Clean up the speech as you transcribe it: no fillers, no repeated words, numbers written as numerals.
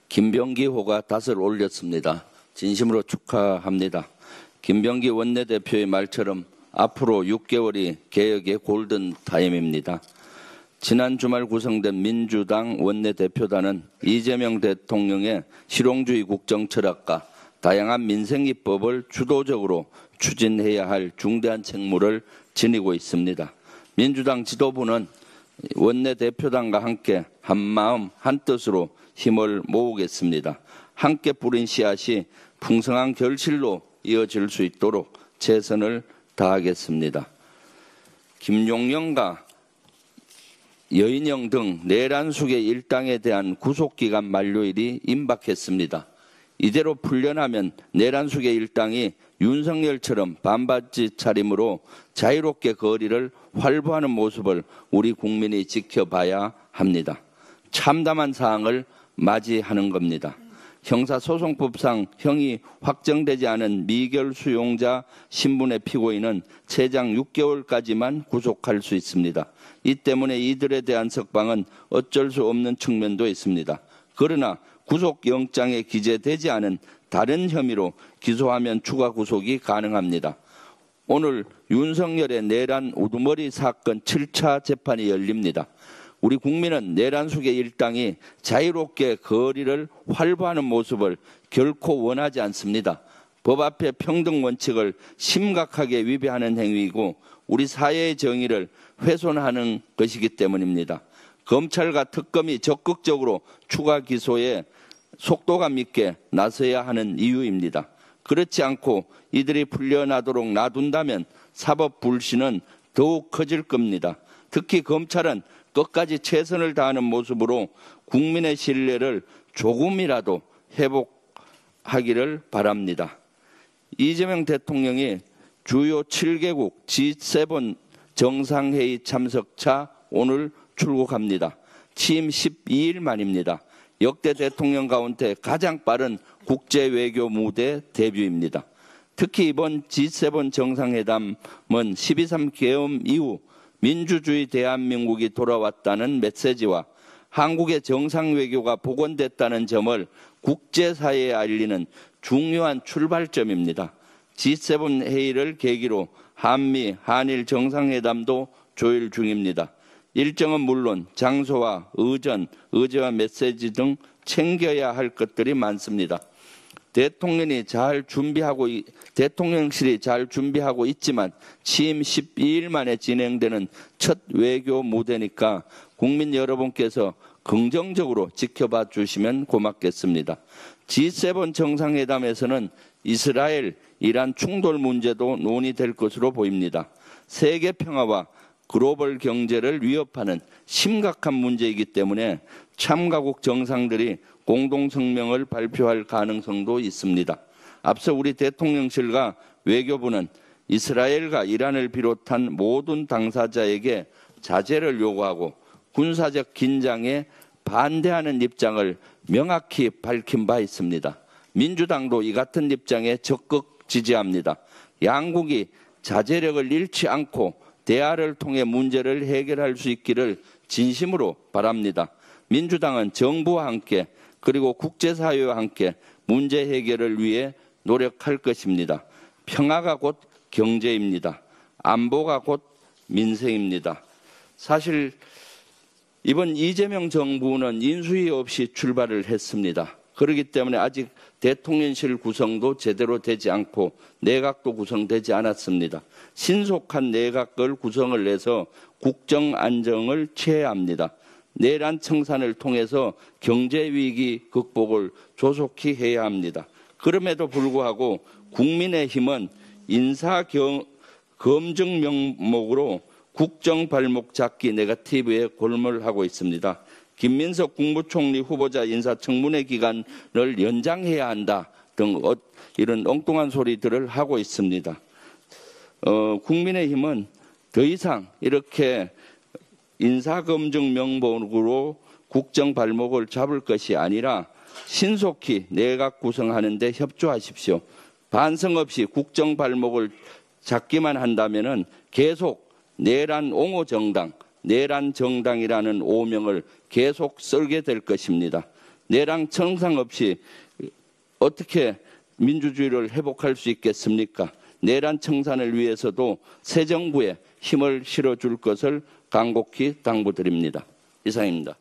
김병기호가 닷을 올렸습니다. 진심으로 축하합니다. 김병기 원내대표의 말처럼 앞으로 6개월이 개혁의 골든타임입니다. 지난 주말 구성된 민주당 원내대표단은 이재명 대통령의 실용주의 국정철학과 다양한 민생 입법을 주도적으로 추진해야 할 중대한 책무를 지니고 있습니다. 민주당 지도부는 원내대표단과 함께 한마음 한뜻으로 힘을 모으겠습니다. 함께 뿌린 씨앗이 풍성한 결실로 이어질 수 있도록 최선을 다하겠습니다. 김용영과 여인영 등 내란숙의 일당에 대한 구속기간 만료일이 임박했습니다. 이대로 풀려나면 내란숙의 일당이 윤석열처럼 반바지 차림으로 자유롭게 거리를 활보하는 모습을 우리 국민이 지켜봐야 합니다. 참담한 사항을 맞이하는 겁니다. 형사소송법상 형이 확정되지 않은 미결 수용자 신분의 피고인은 최장 6개월까지만 구속할 수 있습니다. 이 때문에 이들에 대한 석방은 어쩔 수 없는 측면도 있습니다. 그러나 구속영장에 기재되지 않은 다른 혐의로 기소하면 추가 구속이 가능합니다. 오늘 윤석열의 내란 우두머리 사건 7차 재판이 열립니다. 우리 국민은 내란숙의 일당이 자유롭게 거리를 활보하는 모습을 결코 원하지 않습니다. 법 앞에 평등 원칙을 심각하게 위배하는 행위이고 우리 사회의 정의를 훼손하는 것이기 때문입니다. 검찰과 특검이 적극적으로 추가 기소에 속도감 있게 나서야 하는 이유입니다. 그렇지 않고 이들이 풀려나도록 놔둔다면 사법 불신은 더욱 커질 겁니다. 특히 검찰은 끝까지 최선을 다하는 모습으로 국민의 신뢰를 조금이라도 회복하기를 바랍니다. 이재명 대통령이 주요 7개국 G7 정상회의 참석차 오늘 출국합니다. 취임 12일 만입니다. 역대 대통령 가운데 가장 빠른 국제외교 무대 데뷔입니다. 특히 이번 G7 정상회담은 12.3 계엄 이후 민주주의 대한민국이 돌아왔다는 메시지와 한국의 정상외교가 복원됐다는 점을 국제사회에 알리는 중요한 출발점입니다. G7 회의를 계기로 한미, 한일 정상회담도 조율 중입니다. 일정은 물론 장소와 의제와 메시지 등 챙겨야 할 것들이 많습니다. 대통령실이 잘 준비하고 있지만 취임 12일 만에 진행되는 첫 외교 무대니까 국민 여러분께서 긍정적으로 지켜봐 주시면 고맙겠습니다. G7 정상회담에서는 이스라엘, 이란 충돌 문제도 논의될 것으로 보입니다. 세계 평화와 글로벌 경제를 위협하는 심각한 문제이기 때문에 참가국 정상들이 공동성명을 발표할 가능성도 있습니다. 앞서 우리 대통령실과 외교부는 이스라엘과 이란을 비롯한 모든 당사자에게 자제를 요구하고 군사적 긴장에 반대하는 입장을 명확히 밝힌 바 있습니다. 민주당도 이 같은 입장에 적극 지지합니다. 양국이 자제력을 잃지 않고 대화를 통해 문제를 해결할 수 있기를 진심으로 바랍니다. 민주당은 정부와 함께 그리고 국제사회와 함께 문제 해결을 위해 노력할 것입니다. 평화가 곧 경제입니다. 안보가 곧 민생입니다. 사실 이번 이재명 정부는 인수위 없이 출발을 했습니다. 그렇기 때문에 아직 대통령실 구성도 제대로 되지 않고 내각도 구성되지 않았습니다. 신속한 내각을 구성을 해서 국정 안정을 취해야 합니다. 내란 청산을 통해서 경제위기 극복을 조속히 해야 합니다. 그럼에도 불구하고 국민의힘은 인사검증 명목으로 국정 발목 잡기 네거티브에 골몰하고 있습니다. 김민석 국무총리 후보자 인사청문회 기간을 연장해야 한다 등 이런 엉뚱한 소리들을 하고 있습니다. 국민의힘은 더 이상 이렇게 인사검증 명목으로 국정 발목을 잡을 것이 아니라 신속히 내각 구성하는 데 협조하십시오. 반성 없이 국정 발목을 잡기만 한다면 계속 내란 옹호 정당, 내란 정당이라는 오명을 계속 썰게 될 것입니다. 내랑 정상 없이 어떻게 민주주의를 회복할 수 있겠습니까? 내란 청산을 위해서도 새 정부에 힘을 실어줄 것을 간곡히 당부드립니다. 이상입니다.